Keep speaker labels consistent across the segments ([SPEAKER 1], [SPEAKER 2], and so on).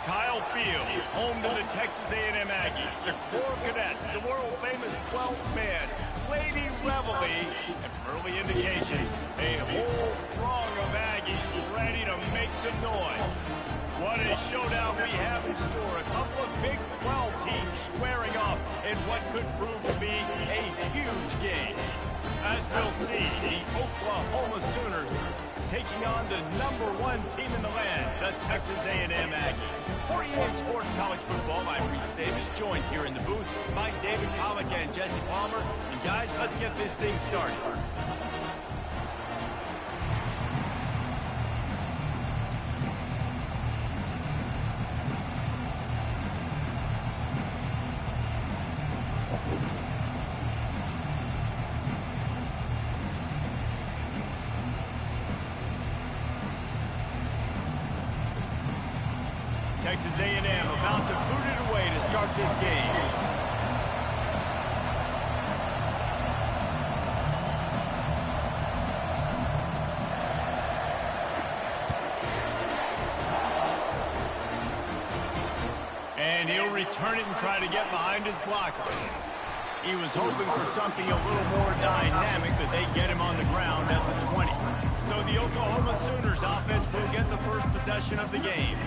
[SPEAKER 1] Kyle Field, home to the Texas A&M Aggies, the Core Cadets, the world-famous 12th man, Lady Reveille, and from early indications, a whole throng of Aggies ready to make some noise. What a showdown we have in store. A couple of Big 12 teams squaring off in what could prove to be a huge game. As we'll see, the Oklahoma Sooners taking on the #1 team in the land, the Texas A&M Aggies. For EA Sports College Football, I'm Reese Davis, joined here in the booth by David Pollack and Jesse Palmer. And guys, let's get this thing started. Texas A&M about to boot it away to start this game. And he'll return it and try to get behind his blocker. He was hoping for something a little more dynamic, but they get him on the ground at the 20. So the Oklahoma Sooners offense will get the first possession of the game.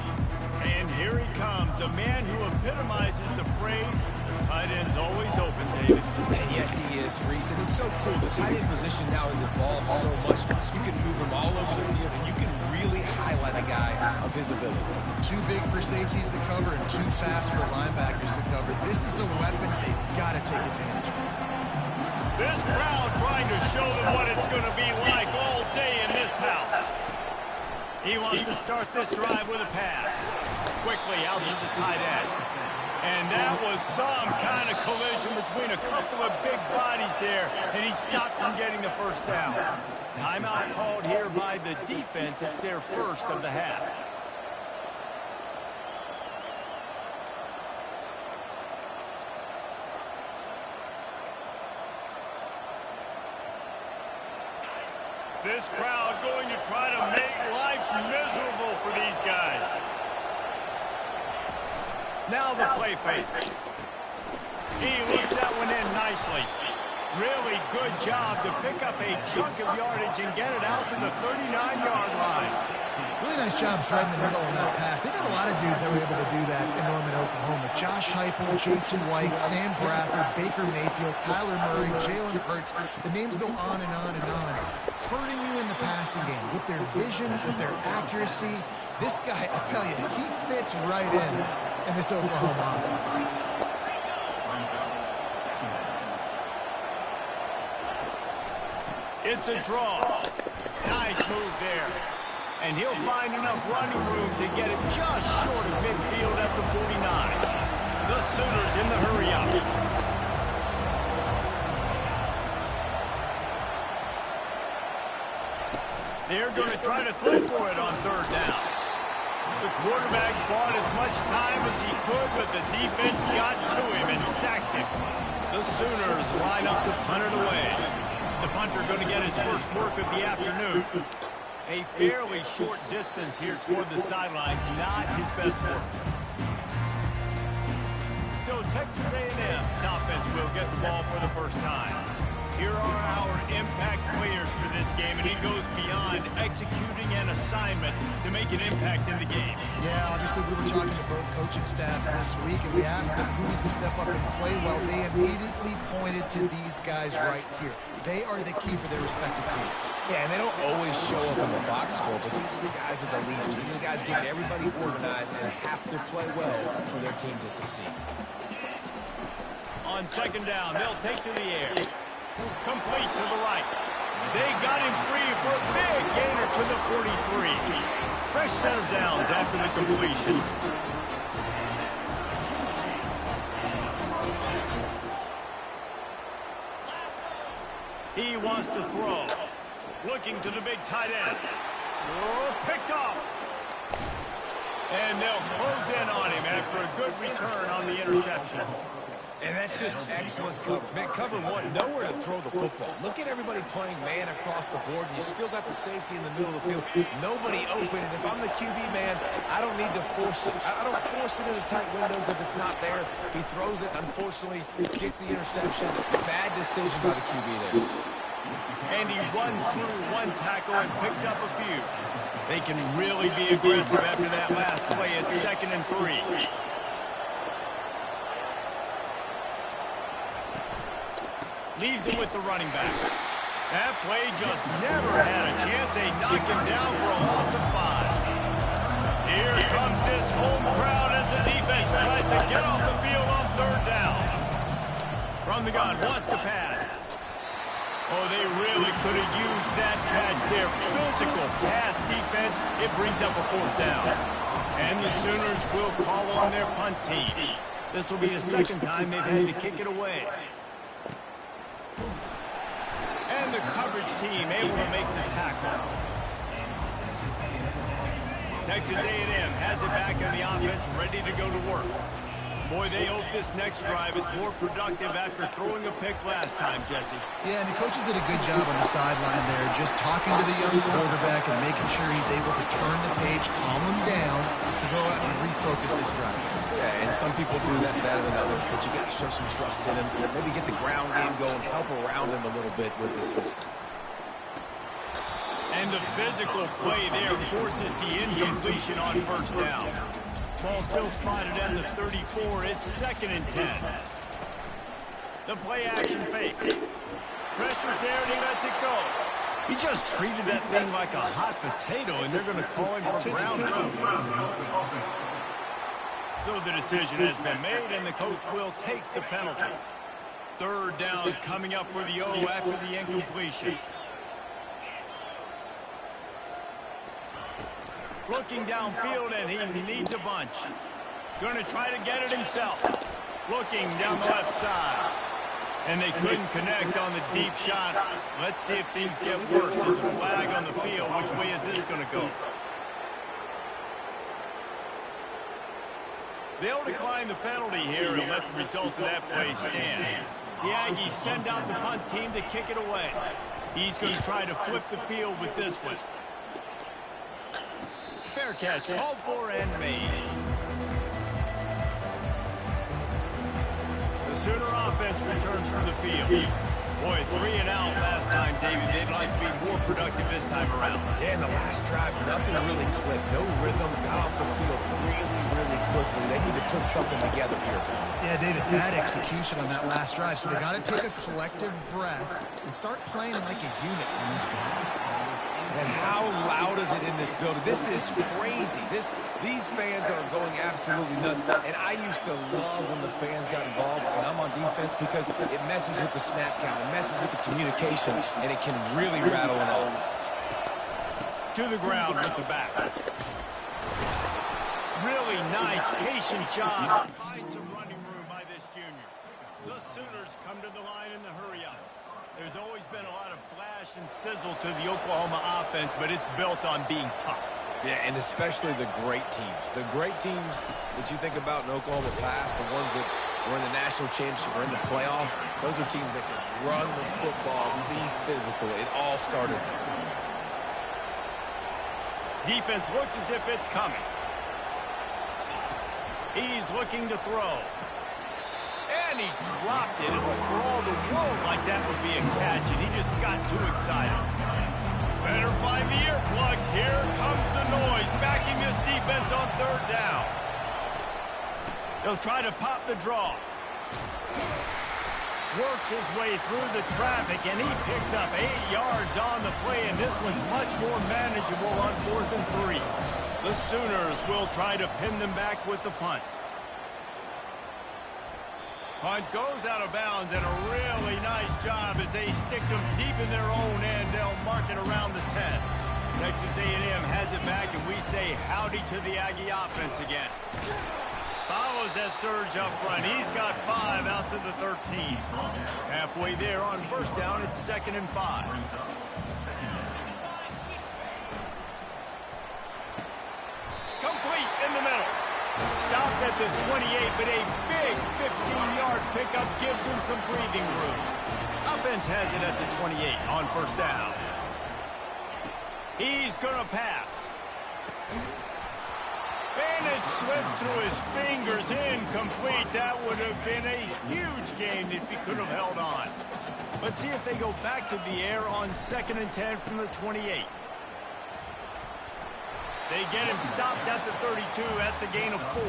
[SPEAKER 1] And here he comes, a man who epitomizes the phrase, tight end's always open, David.
[SPEAKER 2] And yes, he is, Reese. And it's so cool. The tight end position now has evolved so much. You can move him all over the field, and you can really highlight a guy of his ability.
[SPEAKER 3] Too big for safeties to cover and too fast for linebackers to cover. This is a weapon they've got to take advantage of.
[SPEAKER 1] This crowd trying to show them what it's going to be like all day in this house. He wants to start this drive with a pass. Quickly out to the tight end. And that was some kind of collision between a couple of big bodies there, and he stopped from getting the first down. Timeout called here by the defense. It's their first of the half. This crowd going to try to make life miserable for these guys. Now the play fake. He looks that one in nicely. Really good job to pick up a chunk of yardage and get it out to the 39-yard line.
[SPEAKER 3] Really nice job threading the middle on that pass. They got a lot of dudes that were able to do that in Norman, Oklahoma. Josh Heupel, Jason White, Sam Bradford, Baker Mayfield, Kyler Murray, Jalen Hurts. The names go on and on and on. Hurting you in the passing game with their vision, with their accuracy. This guy, I tell you, he fits right in this Oklahoma offense.
[SPEAKER 1] It's a draw. Nice move there. And he'll find enough running room to get it just short of midfield at the 49. The Sooners in the hurry-up. They're going to try to throw for it on third down. The quarterback bought as much time as he could, but the defense got to him and sacked him. The Sooners line up to punt it away. The punter going to get his first work of the afternoon. A fairly short distance here toward the sidelines, not his best work. So Texas A&M's offense will get the ball for the first time. Here are our impact players for this game, and he goes beyond executing an assignment to make an impact in the game.
[SPEAKER 3] Yeah, obviously we were talking to both coaching staffs this week, and we asked them who needs to step up and play well. They immediately pointed to these guys right here. They are the key for their respective teams.
[SPEAKER 2] Yeah, and they don't always show up in the box score, but these are the guys that the leaders. These are the guys getting everybody organized and have to play well for their team to succeed.
[SPEAKER 1] On second down, they'll take to the air. Complete to the right. They got him free for a big gainer to the 43. Fresh set of downs after the completion. He wants to throw. Looking to the big tight end. Oh, picked off. And they'll close in on him after a good return on the interception.
[SPEAKER 2] And that's just excellent coverage. Man, cover one, nowhere to throw the football. Look at everybody playing man across the board, and you still got the safety in the middle of the field. Nobody open, and if I'm the QB, man, I don't need to force it. I don't force it into tight windows if it's not there. He throws it, unfortunately, gets the interception. Bad decision by the QB there.
[SPEAKER 1] And he runs through one tackle and picks up a few. They can really be aggressive after that last play. It's 2nd and 3. Leaves him with the running back. That play just never had a chance. They knock him down for a loss of 5. Here comes this home crowd as the defense tries to get off the field on 3rd down. From the gun, wants to pass. Oh, they really could have used that catch there. Physical pass defense. It brings up a 4th down. And the Sooners will call on their punt team. This will be the 2nd time they've had to kick it away. And the coverage team able to make the tackle. Texas A&M has it back on the offense, ready to go to work. Boy, they hope this next drive is more productive after throwing a pick last time, Jesse.
[SPEAKER 3] Yeah, and the coaches did a good job on the sideline there, just talking to the young quarterback and making sure he's able to turn the page, calm him down, to go out and refocus this drive.
[SPEAKER 2] Yeah, and some people do that better than others, but you got to show some trust in him. Maybe get the ground game going, help around him a little bit with the system.
[SPEAKER 1] And the physical play there forces the incompletion on 1st down. Ball still spotted at the 34. It's 2nd and 10. The play action fake. Pressure's there and he lets it go. He just treated that thing like a hot potato, and they're going to call him for grounding. So the decision has been made, and the coach will take the penalty. 3rd down coming up for the O after the incompletion. Looking downfield, and he needs a bunch. Going to try to get it himself. Looking down the left side. And they couldn't connect on the deep shot. Let's see if things get worse. There's a flag on the field. Which way is this going to go? They'll decline the penalty here and let the result of that play stand. The Aggies send out the punt team to kick it away. He's going to try to flip the field with this one. Fair catch, called for and made. The Sooner offense returns to the field. Boy, 3 and out last time, David. They'd like to be more productive this time around.
[SPEAKER 2] Yeah, in the last drive, nothing really clicked. No rhythm, got off the field really quickly. They need to put something together here.
[SPEAKER 3] Yeah, David, bad execution on that last drive. So they got to take a collective breath and start playing like a unit in this one.
[SPEAKER 2] And how loud is it in this building? This is crazy. These fans are going absolutely nuts. And I used to love when the fans got involved, and I'm on defense, because it messes with the snap count, it messes with the communication, and it can really rattle an offense.
[SPEAKER 1] To the ground with the back. Really nice, patient job. Find some running room by this junior. The Sooners come to the line in the hurry-up. There's always been a lot of flash and sizzle to the Oklahoma offense, but it's built on being tough.
[SPEAKER 2] Yeah, and especially the great teams. The great teams that you think about in Oklahoma past, the ones that were in the national championship or in the playoff, those are teams that can run the football, be physical. It all started there.
[SPEAKER 1] Defense looks as if it's coming. He's looking to throw. And he dropped it. It looked for all the world like that would be a catch, and he just got too excited. Better find the earplugs. Here comes the noise, backing this defense on 3rd down. They'll try to pop the draw. Works his way through the traffic, and he picks up 8 yards on the play, and this one's much more manageable on 4th and 3. The Sooners will try to pin them back with the punt. Punt goes out of bounds, and a really nice job as they stick them deep in their own end. They'll mark it around the 10. Texas A&M has it back, and we say howdy to the Aggie offense again. Follows that surge up front. He's got 5 out to the 13. Halfway there on 1st down, it's 2nd and 5. Complete in the middle. Stopped at the 28, but a big 15-yard pickup gives him some breathing room. Offense has it at the 28 on first down. He's going to pass. And it slips through his fingers, incomplete. That would have been a huge gain if he could have held on. Let's see if they go back to the air on 2nd and 10 from the 28. They get him stopped at the 32. That's a gain of 4.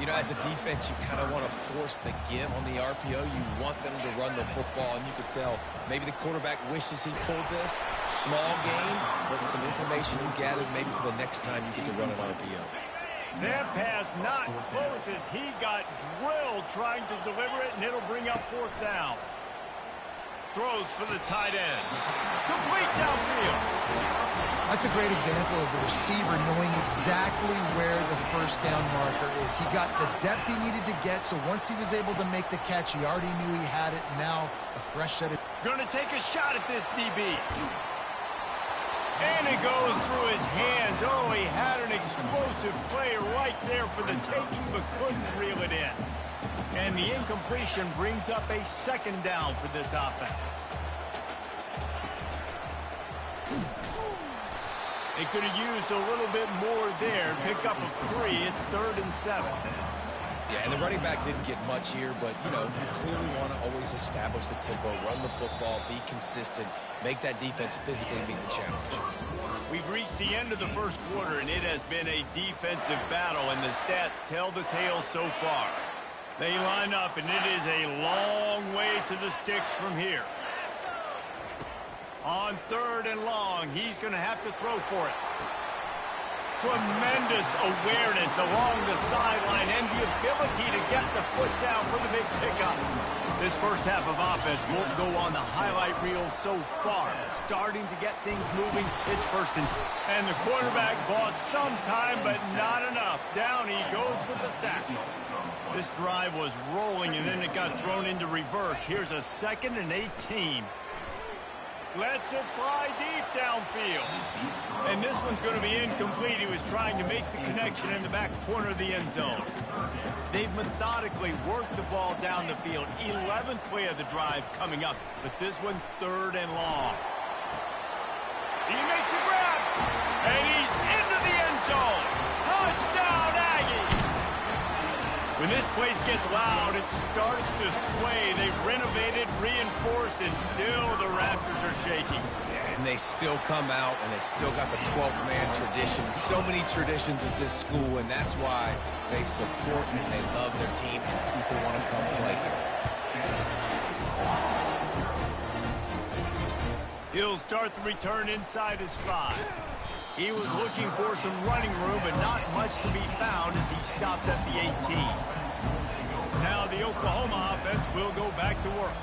[SPEAKER 2] You know, as a defense, you kind of want to force the give on the RPO. You want them to run the football, and you could tell maybe the quarterback wishes he pulled this. Small gain, but some information you gathered maybe for the next time you get to run an RPO.
[SPEAKER 1] That pass not close as he got drilled trying to deliver it, and it'll bring up 4th down. Throws for the tight end. Complete downfield.
[SPEAKER 3] That's a great example of the receiver knowing exactly where the first down marker is. He got the depth he needed to get, so once he was able to make the catch, he already knew he had it. Now a fresh set of...
[SPEAKER 1] Gonna take a shot at this DB. And it goes through his hands. Oh, he had an explosive play right there for the taking, but couldn't reel it in. And the incompletion brings up a 2nd down for this offense. They could have used a little bit more there. Pick up a 3. It's 3rd and 7.
[SPEAKER 2] Yeah, and the running back didn't get much here, but, you know, you clearly want to always establish the tempo, run the football, be consistent, make that defense physically meet the challenge.
[SPEAKER 1] We've reached the end of the first quarter, and it has been a defensive battle, and the stats tell the tale so far. They line up, and it is a long way to the sticks from here. On 3rd and long, he's going to have to throw for it. Tremendous awareness along the sideline and the ability to get the foot down for the big pickup. This first half of offense won't go on the highlight reel so far. Starting to get things moving. It's 1st and 10. And the quarterback bought some time, but not enough. Down he goes with the sack. This drive was rolling, and then it got thrown into reverse. Here's a 2nd and 18. Lets it fly deep downfield. And this one's going to be incomplete. He was trying to make the connection in the back corner of the end zone. They've methodically worked the ball down the field. 11th play of the drive coming up, but this one 3rd and long. He makes a grab, and he's into the end zone. Touchdown, Aggie! When this place gets loud, it starts to sway. They've renovated, reinforced, and still the Raptors are shaking.
[SPEAKER 2] Yeah, and they still come out, and they still got the 12th man tradition. So many traditions at this school, and that's why they support and they love their team, and people want to come play here.
[SPEAKER 1] He'll start the return inside his 5. He was looking for some running room, but not much to be found as he stopped at the 18. Now the Oklahoma offense will go back to work.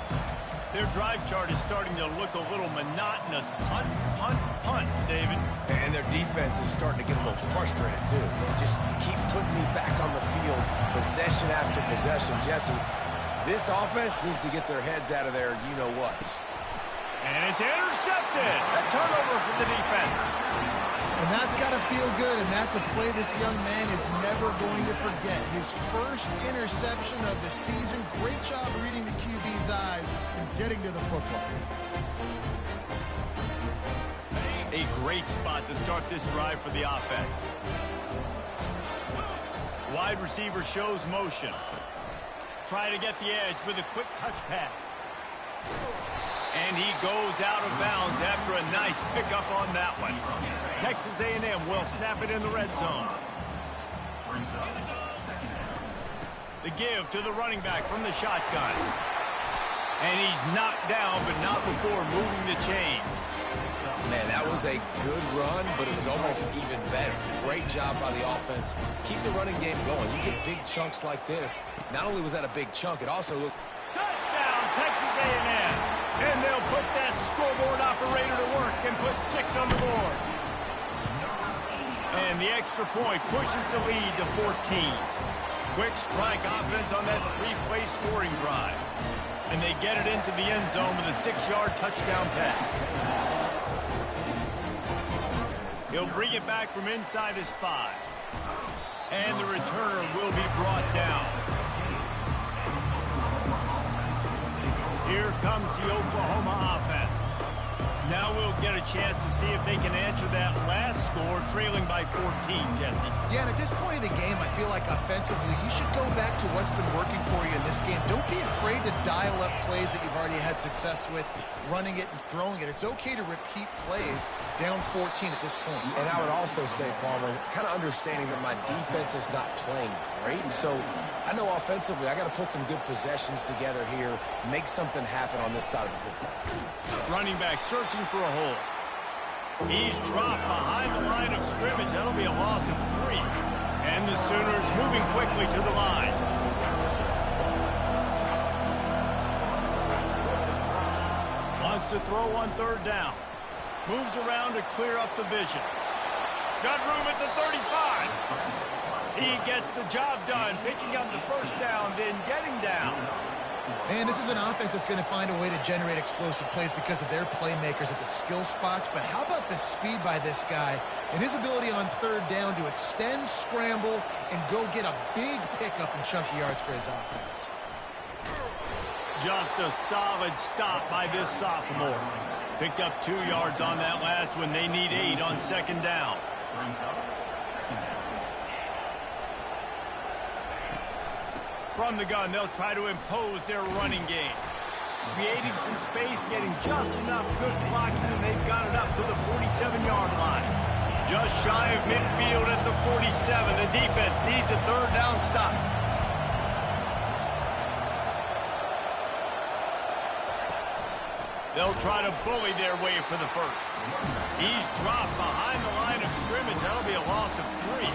[SPEAKER 1] Their drive chart is starting to look a little monotonous. Punt, punt, punt, David.
[SPEAKER 2] And their defense is starting to get a little frustrated, too. They just keep putting me back on the field, possession after possession. Jesse, this offense needs to get their heads out of there, you-know-whats.
[SPEAKER 1] And it's intercepted. A turnover for the defense.
[SPEAKER 3] And that's got to feel good, and that's a play this young man is never going to forget. His first interception of the season. Great job reading the QB's eyes and getting to the football.
[SPEAKER 1] A great spot to start this drive for the offense. Wide receiver shows motion. Try to get the edge with a quick touch pass. And he goes out of bounds after a nice pickup on that one. Texas A&M will snap it in the red zone. The give to the running back from the shotgun. And he's knocked down, but not before moving the chains.
[SPEAKER 2] Man, that was a good run, but it was almost even better. Great job by the offense. Keep the running game going. You get big chunks like this. Not only was that a big chunk, it also looked...
[SPEAKER 1] Touchdown, Texas A&M. And they'll put that scoreboard operator to work and put 6 on the board. And the extra point pushes the lead to 14. Quick strike offense on that 3-play scoring drive. And they get it into the end zone with a 6-yard touchdown pass. He'll bring it back from inside his 5. And returner will be brought down. Here comes the Oklahoma offense. Now we'll get a chance to see if they can answer that last score, trailing by 14, Jesse.
[SPEAKER 3] Yeah, and at this point in the game, I feel like offensively, you should go back to what's been working for you in this game. Don't be afraid to dial up plays that you've already had success with, running it and throwing it. It's okay to repeat plays down 14 at this point.
[SPEAKER 2] And I would also say, Palmer, kind of understanding that my defense is not playing great. And so I know offensively I got to put some good possessions together here, make something happen on this side of the football.
[SPEAKER 1] Running back searching for a hole. He's dropped behind the line of scrimmage. That'll be a loss of 3. And the Sooners moving quickly to the line. Wants to throw on 3rd down. Moves around to clear up the vision. Got room at the 35. He gets the job done, picking up the 1st down, then getting down.
[SPEAKER 3] Man, this is an offense that's going to find a way to generate explosive plays because of their playmakers at the skill spots. But how about the speed by this guy and his ability on 3rd down to extend, scramble, and go get a big pickup and chunky yards for his offense?
[SPEAKER 1] Just a solid stop by this sophomore. Picked up 2 yards on that last one. They need 8 on 2nd down. From the gun, they'll try to impose their running game. Creating some space, getting just enough good blocking, and they've got it up to the 47-yard line. Just shy of midfield at the 47. The defense needs a 3rd down stop. They'll try to bully their way for the 1st. He's dropped behind the line of scrimmage. That'll be a loss of 3.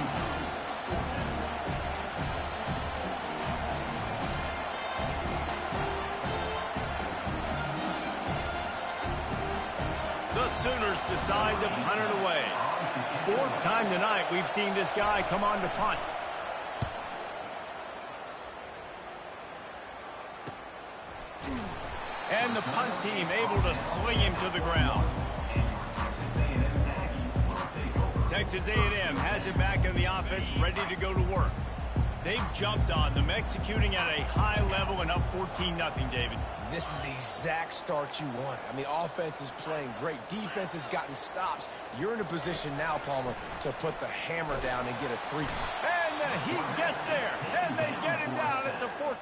[SPEAKER 1] The Sooners decide to punt it away. 4th time tonight we've seen this guy come on to punt. And the punt team able to swing him to the ground. Texas A&M has it back in the offense, ready to go to work. They've jumped on them, executing at a high level and up 14-0, David.
[SPEAKER 2] This is the exact start you want. I mean, offense is playing great. Defense has gotten stops. You're in a position now, Palmer, to put the hammer down and get a 3.
[SPEAKER 1] And he gets there, and they get him down at the 4th.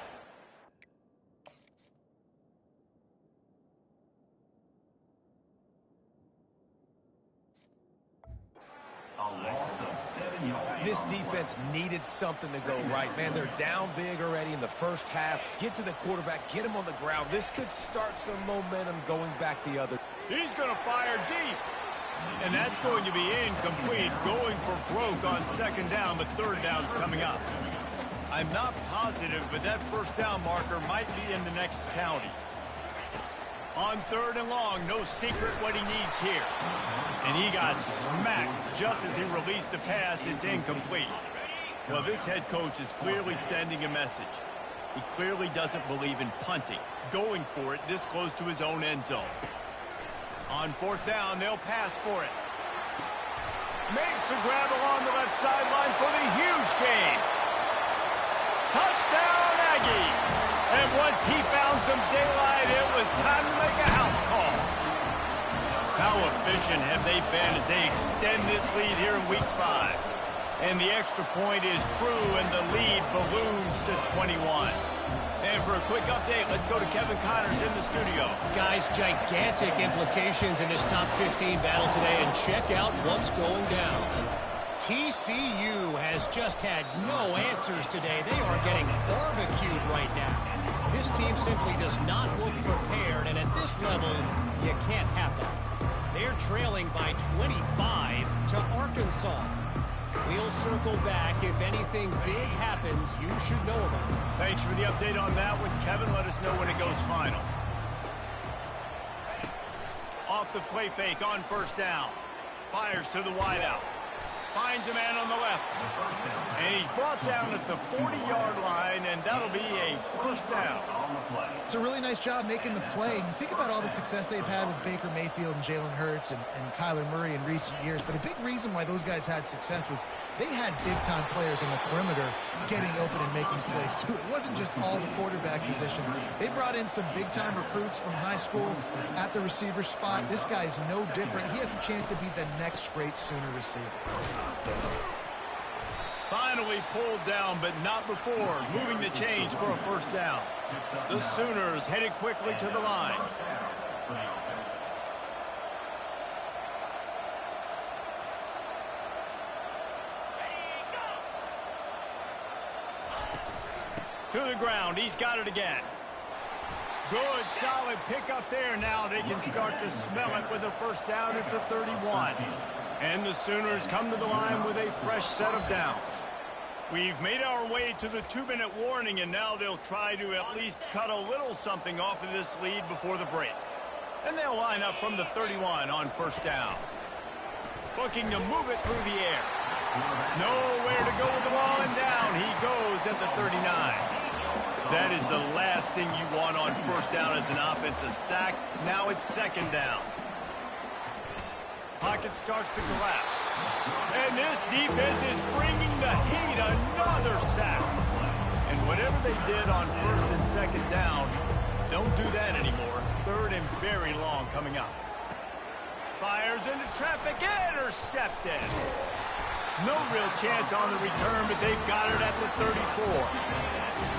[SPEAKER 2] This defense needed something to go right. Man, they're down big already in the 1st half. Get to the quarterback, get him on the ground. This could start some momentum going back the other.
[SPEAKER 1] He's going to fire deep. And that's going to be incomplete, going for broke on 2nd down, but 3rd down's coming up. I'm not positive, but that 1st down marker might be in the next county. On 3rd and long, no secret what he needs here. And he got smacked just as he released the pass. It's incomplete. Well, this head coach is clearly sending a message. He clearly doesn't believe in punting, going for it this close to his own end zone. On 4th down, they'll pass for it. Makes the grab along the left sideline for the huge gain. Touchdown, Aggies! And once he found some daylight, it was time to make a house call. How efficient have they been as they extend this lead here in Week 5? And the extra point is true, and the lead balloons to 21. And for a quick update, let's go to Kevin Connors in the studio.
[SPEAKER 4] Guys, gigantic implications in this top 15 battle today, and check out what's going down. TCU has just had no answers today. They are getting barbecued right now. This team simply does not look prepared, and at this level, you can't have that. They're trailing by 25 to Arkansas. We'll circle back. If anything big happens, you should know about it.
[SPEAKER 1] Thanks for the update on that one, Kevin. Let us know when it goes final. Off the play fake on 1st down. Fires to the wideout. Finds a man on the left. And he's brought down at the 40-yard line, and that'll be a 1st down.
[SPEAKER 3] It's a really nice job making the play. You think about all the success they've had with Baker Mayfield and Jalen Hurts and Kyler Murray in recent years, but a big reason why those guys had success was they had big-time players on the perimeter getting open and making plays, too. It wasn't just all the quarterback position. They brought in some big-time recruits from high school at the receiver spot. This guy is no different. He has a chance to be the next great Sooner receiver.
[SPEAKER 1] Finally pulled down, but not before moving the chains for a first down. The Sooners headed quickly to the line. To the ground. He's got it again. Good, solid pickup there. Now they can start to smell it with a first down at the 31. And the Sooners come to the line with a fresh set of downs. We've made our way to the 2-minute warning, and now they'll try to at least cut a little something off of this lead before the break. And they'll line up from the 31 on first down. Looking to move it through the air. Nowhere to go with the ball, and down he goes at the 39. That is the last thing you want on first down as an offensive sack. Now it's second down. Pocket starts to collapse. And this defense is bringing the heat. Another sack. And whatever they did on first and second down, don't do that anymore. Third and very long coming up. Fires into traffic. Intercepted. No real chance on the return, but they've got it at the 34.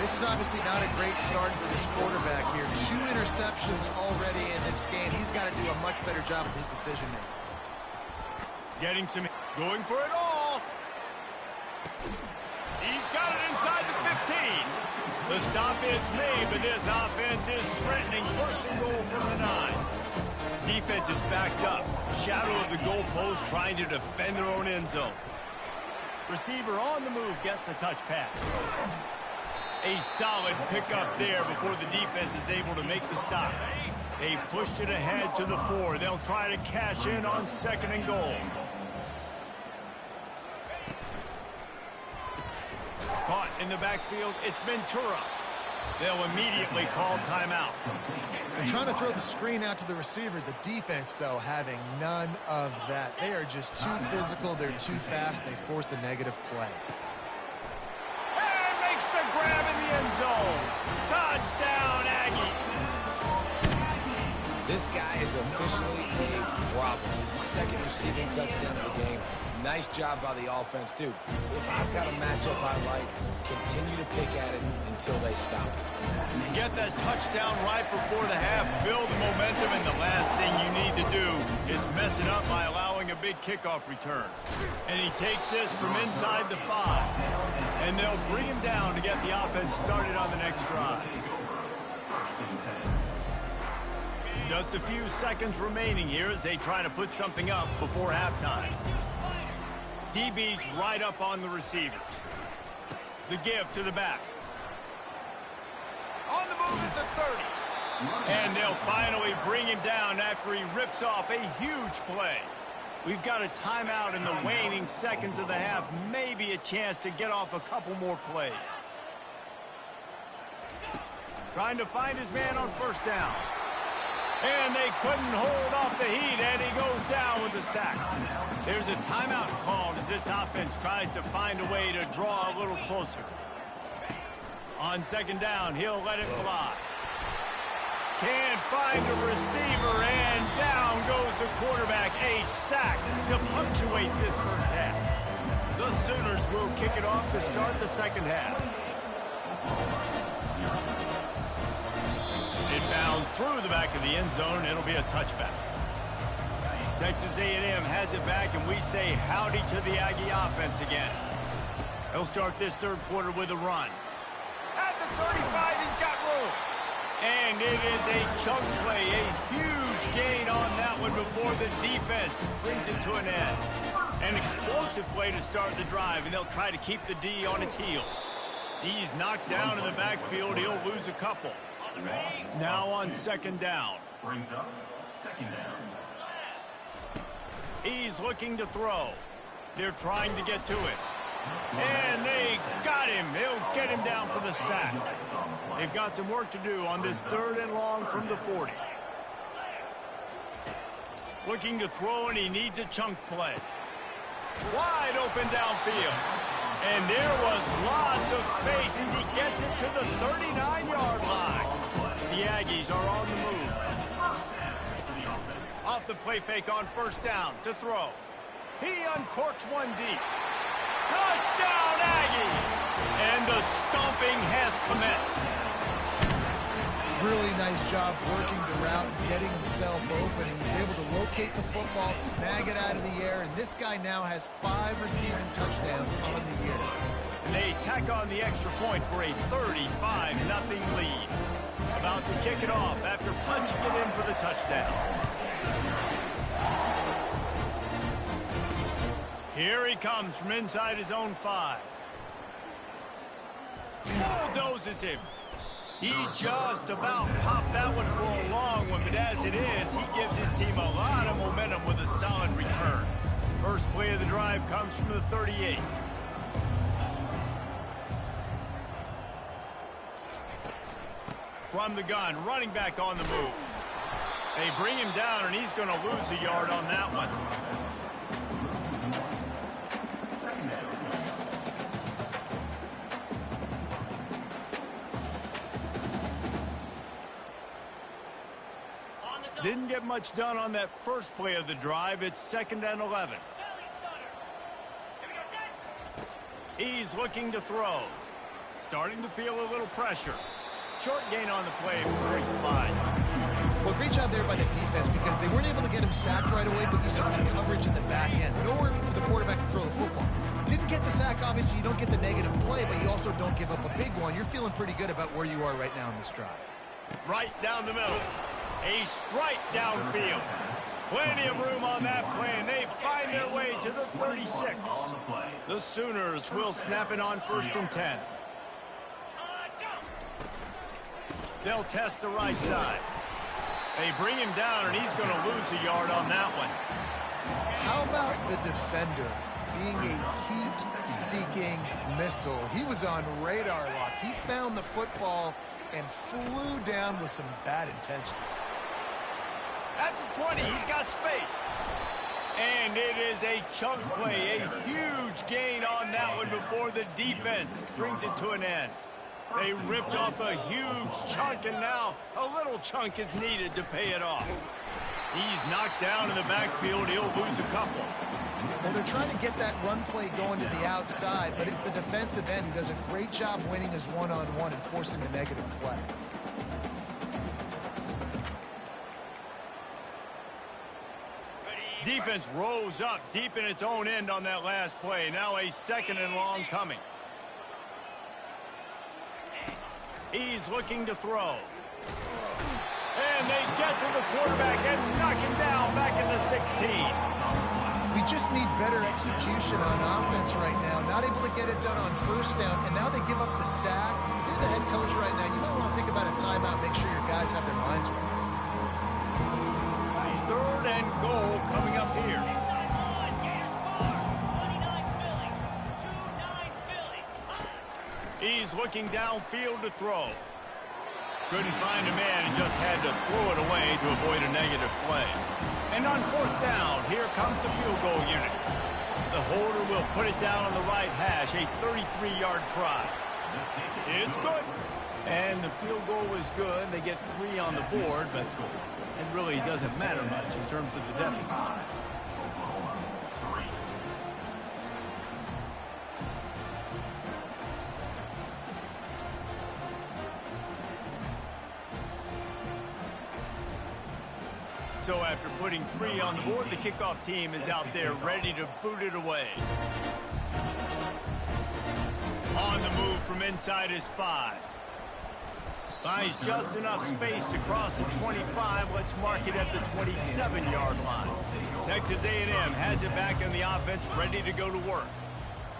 [SPEAKER 3] This is obviously not a great start for this quarterback here. 2 interceptions already in this game. He's got to do a much better job with his decision-making.
[SPEAKER 1] Getting some... Going for it all. He's got it inside the 15. The stop is made, but this offense is threatening. First and goal from the 9. Defense is backed up. Shadow of the goalpost trying to defend their own end zone. Receiver on the move gets the touch pass. A solid pickup there before the defense is able to make the stop. They've pushed it ahead to the 4. They'll try to cash in on second and goal. Caught in the backfield. It's Ventura. They'll immediately call timeout.
[SPEAKER 3] They're trying to throw the screen out to the receiver. The defense, though, having none of that. They are just too physical. They're too fast. And they force a negative play.
[SPEAKER 1] And makes the grab in the end zone. Touchdown, Aggie.
[SPEAKER 2] This guy is officially a problem. His second receiving touchdown of the game. Nice job by the offense, dude. If I've got a matchup I like, continue to pick at it until they stop.
[SPEAKER 1] Get that touchdown right before the half, build the momentum, and the last thing you need to do is mess it up by allowing a big kickoff return. And he takes this from inside the 5. And they'll bring him down to get the offense started on the next drive. Just a few seconds remaining here as they try to put something up before halftime. DB's right up on the receivers. The give to the back. On the move at the 30. And they'll finally bring him down after he rips off a huge play. We've got a timeout in the waning seconds of the half. Maybe a chance to get off a couple more plays. Trying to find his man on first down. And they couldn't hold off the heat, and he goes down with the sack. There's a timeout called as this offense tries to find a way to draw a little closer. On second down, he'll let it fly. Can't find a receiver, and down goes the quarterback. A sack to punctuate this first half. The Sooners will kick it off to start the second half. Inbounds through the back of the end zone. It'll be a touchback. Texas A&M has it back, and we say howdy to the Aggie offense again. He'll start this third quarter with a run. At the 35, he's got room. And it is a chunk play, a huge gain on that one before the defense brings it to an end. An explosive play to start the drive, and they'll try to keep the D on its heels. He's knocked down in the backfield. He'll lose a couple. Now on second down.
[SPEAKER 5] Brings up second down.
[SPEAKER 1] He's looking to throw. They're trying to get to it. And they got him. They'll get him down for the sack. They've got some work to do on this third and long from the 40. Looking to throw, and he needs a chunk play. Wide open downfield. And there was lots of space as he gets it to the 39-yard line. The Aggies are on the move. Off the play fake on first down to throw. He uncorks one deep. Touchdown, Aggies! And the stomping has commenced.
[SPEAKER 3] Really nice job working the route and getting himself open. He was able to locate the football, snag it out of the air, and this guy now has 5 receiving touchdowns on the year.
[SPEAKER 1] And they tack on the extra point for a 35-0 lead. About to kick it off after punching it in for the touchdown. Here he comes from inside his own 5. Bulldozes him. He just about popped that one for a long one, but as it is, he gives his team a lot of momentum with a solid return. First play of the drive comes from the 38. From the gun, running back on the move. They bring him down, and he's going to lose a yard on that one. Didn't get much done on that first play of the drive. It's 2nd and 11. He's looking to throw. Starting to feel a little pressure. Short gain on the play before he slides.
[SPEAKER 3] Well, great job there by the defense because they weren't able to get him sacked right away, but you saw the coverage in the back end. Nowhere for the quarterback to throw the football. Didn't get the sack, obviously. You don't get the negative play, but you also don't give up a big one. You're feeling pretty good about where you are right now in this drive.
[SPEAKER 1] Right down the middle. A strike downfield. Plenty of room on that play, and they find their way to the 36. The Sooners will snap it on 1st and 10. They'll test the right side. They bring him down, and he's going to lose a yard on that one.
[SPEAKER 3] How about the defender being a heat-seeking missile? He was on radar lock. He found the football and flew down with some bad intentions.
[SPEAKER 1] At the 20, he's got space. And it is a chunk play, a huge gain on that one before the defense brings it to an end. They ripped off a huge chunk, and now a little chunk is needed to pay it off. He's knocked down in the backfield. He'll lose a couple.
[SPEAKER 3] Well, they're trying to get that run play going to the outside, but it's the defensive end who does a great job winning his one-on-one and forcing the negative play.
[SPEAKER 1] Defense rose up deep in its own end on that last play. Now a 2nd and long coming. He's looking to throw. And they get to the quarterback and knock him down back in the 16.
[SPEAKER 3] We just need better execution on offense right now. Not able to get it done on first down, and now they give up the sack. If you're the head coach right now, you might want to think about a timeout, make sure your guys have their minds right.
[SPEAKER 1] 3rd and goal coming up here. He's looking downfield to throw. Couldn't find a man and just had to throw it away to avoid a negative play. And on 4th down, here comes the field goal unit. The holder will put it down on the right hash, a 33-yard try. It's good. And the field goal was good. They get 3 on the board, but it really doesn't matter much in terms of the deficit. So after putting 3 on the board, the kickoff team is out there ready to boot it away. On the move from inside his 5. Buys just enough space to cross the 25. Let's mark it at the 27-yard line. Texas A&M has it back in the offense, ready to go to work.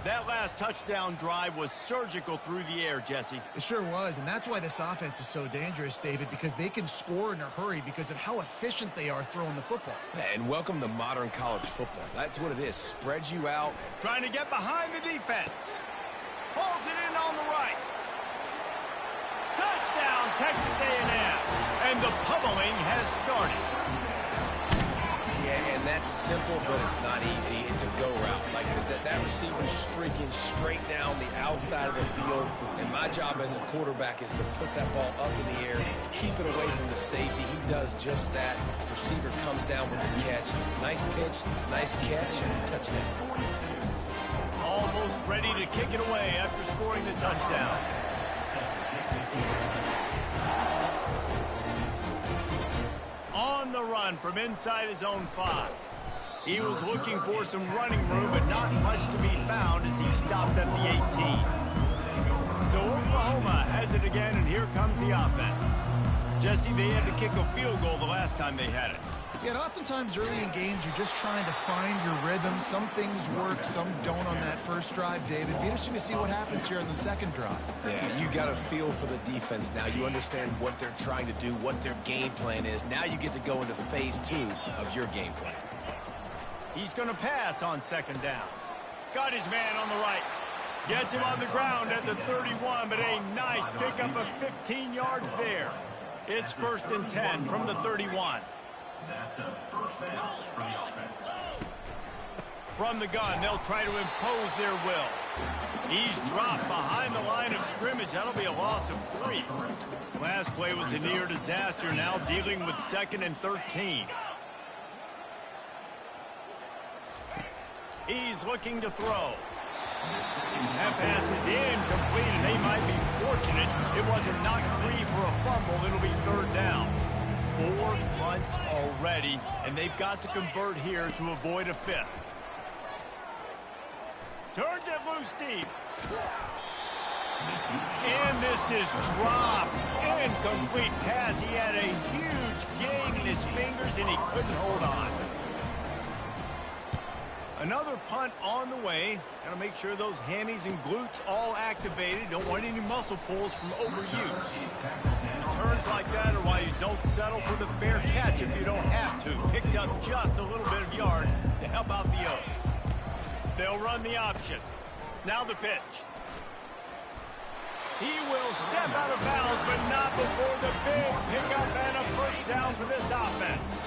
[SPEAKER 1] That last touchdown drive was surgical through the air, Jesse.
[SPEAKER 3] It sure was, and that's why this offense is so dangerous, David, because they can score in a hurry because of how efficient they are throwing the football.
[SPEAKER 2] And welcome to modern college football. That's what it is. Spread you out.
[SPEAKER 1] Trying to get behind the defense. Pulls it in on the right. Touchdown, Texas A&M. And the pummeling has started.
[SPEAKER 2] Yeah, and And that's simple, but it's not easy. It's a go route. Like that receiver's streaking straight down the outside of the field. And my job as a quarterback is to put that ball up in the air, keep it away from the safety. He does just that. Receiver comes down with the catch. Nice pitch, nice catch, touchdown.
[SPEAKER 1] Almost ready to kick it away after scoring the touchdown. On the run from inside his own 5. He was looking for some running room, but not much to be found as he stopped at the 18. So Oklahoma has it again, and here comes the offense. Jesse, they had to kick a field goal the last time they had it.
[SPEAKER 3] Yeah, and oftentimes early in games, you're just trying to find your rhythm. Some things work, some don't on that first drive, David. It'd be interesting to see what happens here on the second drive.
[SPEAKER 2] Yeah, you got a feel for the defense now. You understand what they're trying to do, what their game plan is. Now you get to go into phase 2 of your game plan.
[SPEAKER 1] He's going to pass on second down. Got his man on the right. Gets him on the ground at the 31, but a nice pickup of 15 yards there. It's 1st and 10 from the 31.
[SPEAKER 5] That's a first down for the offense.
[SPEAKER 1] From the gun, they'll try to impose their will. He's dropped behind the line of scrimmage. That'll be a loss of 3. Last play was a near disaster, now dealing with 2nd and 13. He's looking to throw. That pass is incomplete, and they might be fortunate it wasn't knocked free for a fumble. It'll be 3rd down. 4 punts already, and they've got to convert here to avoid a 5th. Turns it loose deep. And this is dropped. Incomplete pass. He had a huge gain in his fingers, and he couldn't hold on. Another punt on the way. Got to make sure those hammies and glutes all activated. Don't want any muscle pulls from overuse. Turns like that are why you don't settle for the fair catch if you don't have to. Picks up just a little bit of yards to help out the O's. They'll run the option. Now the pitch. He will step out of bounds, but not before the big pickup and a first down for this offense.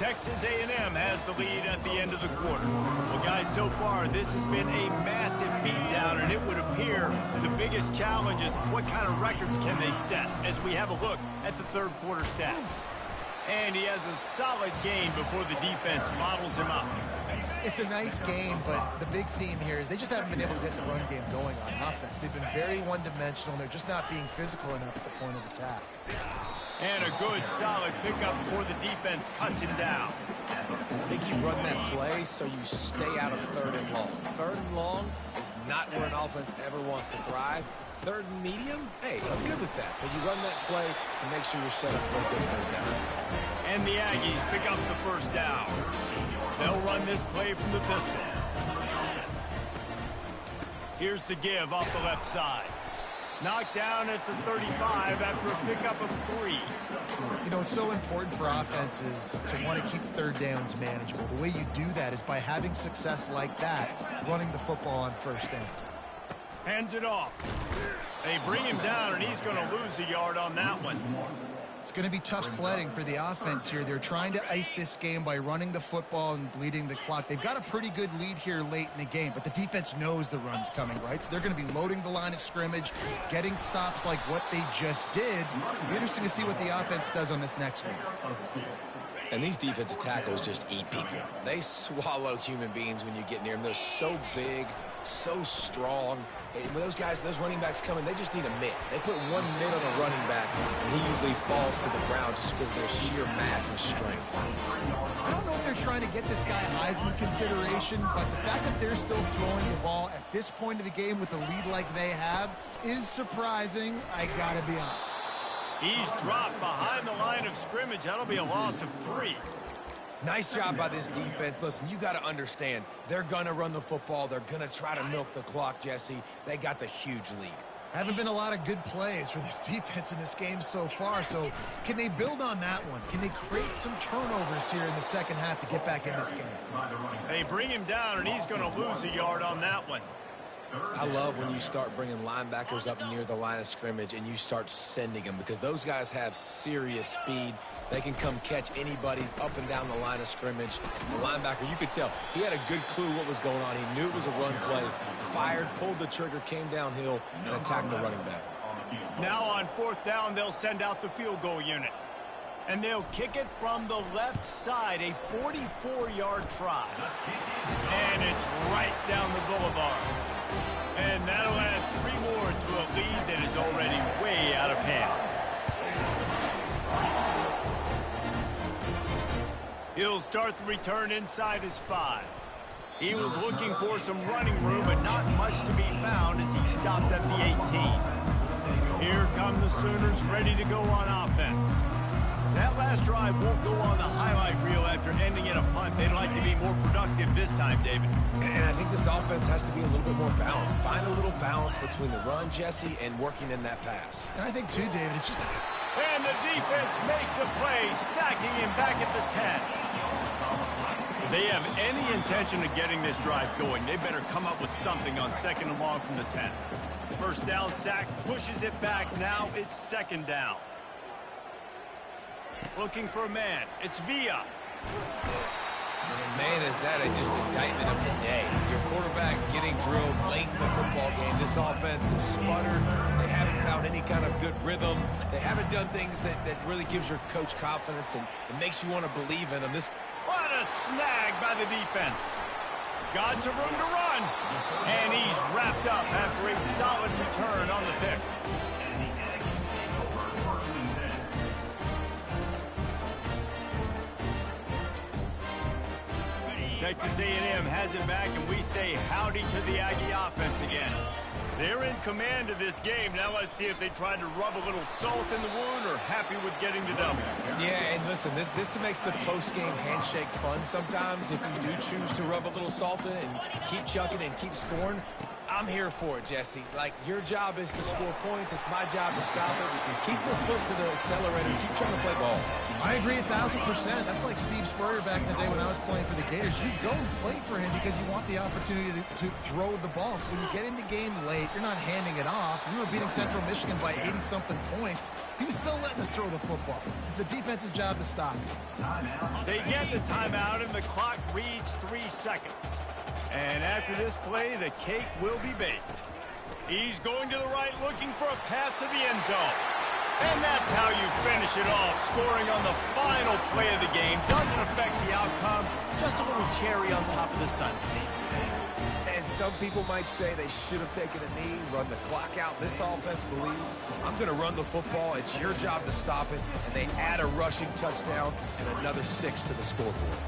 [SPEAKER 1] Texas A&M has the lead at the end of the quarter. Well, guys, so far, this has been a massive beatdown, and it would appear the biggest challenge is what kind of records can they set as we have a look at the third quarter stats. And he has a solid game before the defense bottles him up.
[SPEAKER 3] It's a nice game, but the big theme here is they just haven't been able to get the run game going on offense. They've been very one-dimensional, and they're just not being physical enough at the point of attack.
[SPEAKER 1] And a good, solid pickup before the defense cuts him down.
[SPEAKER 2] I think you run that play so you stay out of 3rd and long. 3rd and long is not where an offense ever wants to thrive. 3rd and medium, hey, I'm good with that. So you run that play to make sure you're set up for a good 3rd down.
[SPEAKER 1] And the Aggies pick up the first down. They'll run this play from the pistol. Here's the give off the left side. Knocked down at the 35 after a pickup of 3.
[SPEAKER 3] You know, it's so important for offenses to want to keep 3rd downs manageable. The way you do that is by having success like that, running the football on 1st down.
[SPEAKER 1] Hands it off. They bring him down, and he's going to lose a yard on that one.
[SPEAKER 3] It's going to be tough sledding for the offense here. They're trying to ice this game by running the football and bleeding the clock. They've got a pretty good lead here late in the game, but the defense knows the run's coming, right? So they're going to be loading the line of scrimmage, getting stops like what they just did. It'll be interesting to see what the offense does on this next one.
[SPEAKER 2] And these defensive tackles just eat people. They swallow human beings when you get near them. They're so big, so strong. And when those guys, those running backs come in, they just need a mitt. They put 1 mitt on a running back, and he usually falls to the ground just because of their sheer mass and strength.
[SPEAKER 3] I don't know if they're trying to get this guy Heisman consideration, but the fact that they're still throwing the ball at this point of the game with a lead like they have is surprising, I gotta be honest.
[SPEAKER 1] He's dropped behind the line of scrimmage. That'll be a loss of 3.
[SPEAKER 2] Nice job by this defense. Listen, you got to understand, they're going to run the football. They're going to try to milk the clock, Jesse. They got the huge lead.
[SPEAKER 3] Haven't been a lot of good plays for this defense in this game so far, so can they build on that one? Can they create some turnovers here in the second half to get back in this game?
[SPEAKER 1] They bring him down, and he's going to lose a yard on that one.
[SPEAKER 2] I love when you start bringing linebackers up near the line of scrimmage and you start sending them, because those guys have serious speed. They can come catch anybody up and down the line of scrimmage. The linebacker, you could tell, he had a good clue what was going on. He knew it was a run play, fired, pulled the trigger, came downhill, and attacked the running back.
[SPEAKER 1] Now on 4th down, they'll send out the field goal unit. And they'll kick it from the left side, a 44-yard try. And it's right down the boulevard. And that'll add 3 more to a lead that is already way out of hand. He'll start the return inside his 5. He was looking for some running room, but not much to be found as he stopped at the 18. Here come the Sooners ready to go on offense. That last drive won't go on the highlight reel after ending in a punt. They'd like to be more productive this time, David.
[SPEAKER 2] And I think this offense has to be a little bit more balanced. Find a little balance between the run, Jesse, and working in that pass.
[SPEAKER 3] And I think, too, David, it's just...
[SPEAKER 1] And the defense makes a play, sacking him back at the 10. If they have any intention of getting this drive going, they better come up with something on 2nd and long from the 10. First down sack, pushes it back. Now it's 2nd down. Looking for a man. It's Villa.
[SPEAKER 2] And man, is that just indictment of the day. Your quarterback getting drilled late in the football game. This offense is sputtered. They haven't found any kind of good rhythm. They haven't done things that really gives your coach confidence and it makes you want to believe in them.
[SPEAKER 1] What a snag by the defense. Got some room to run. And he's wrapped up after a solid return on the pick. Texas A&M has it back, and we say howdy to the Aggie offense again. They're in command of this game. Now let's see if they tried to rub a little salt in the wound or happy with getting the W.
[SPEAKER 2] Yeah, and listen, this makes the post-game handshake fun sometimes. If you do choose to rub a little salt in it and keep chucking and keep scoring, I'm here for it, Jesse. Like, your job is to score points. It's my job to stop it. Keep the foot to the accelerator. Keep trying to play ball.
[SPEAKER 3] I agree 1,000%. That's like Steve Spurrier back in the day when I was playing for the Gators. You go and play for him because you want the opportunity to throw the ball. So when you get in the game late, you're not handing it off. We were beating Central Michigan by 80-something points. He was still letting us throw the football. It's the defense's job to stop it.
[SPEAKER 1] They get the timeout, and the clock reads 3 seconds. And after this play, the cake will be baked. He's going to the right, looking for a path to the end zone. And that's how you finish it off, scoring on the final play of the game. Doesn't affect the outcome, just a little cherry on top of the sundae.
[SPEAKER 2] And some people might say they should have taken a knee, run the clock out. This offense believes, I'm going to run the football. It's your job to stop it. And they add a rushing touchdown and another 6 to the scoreboard.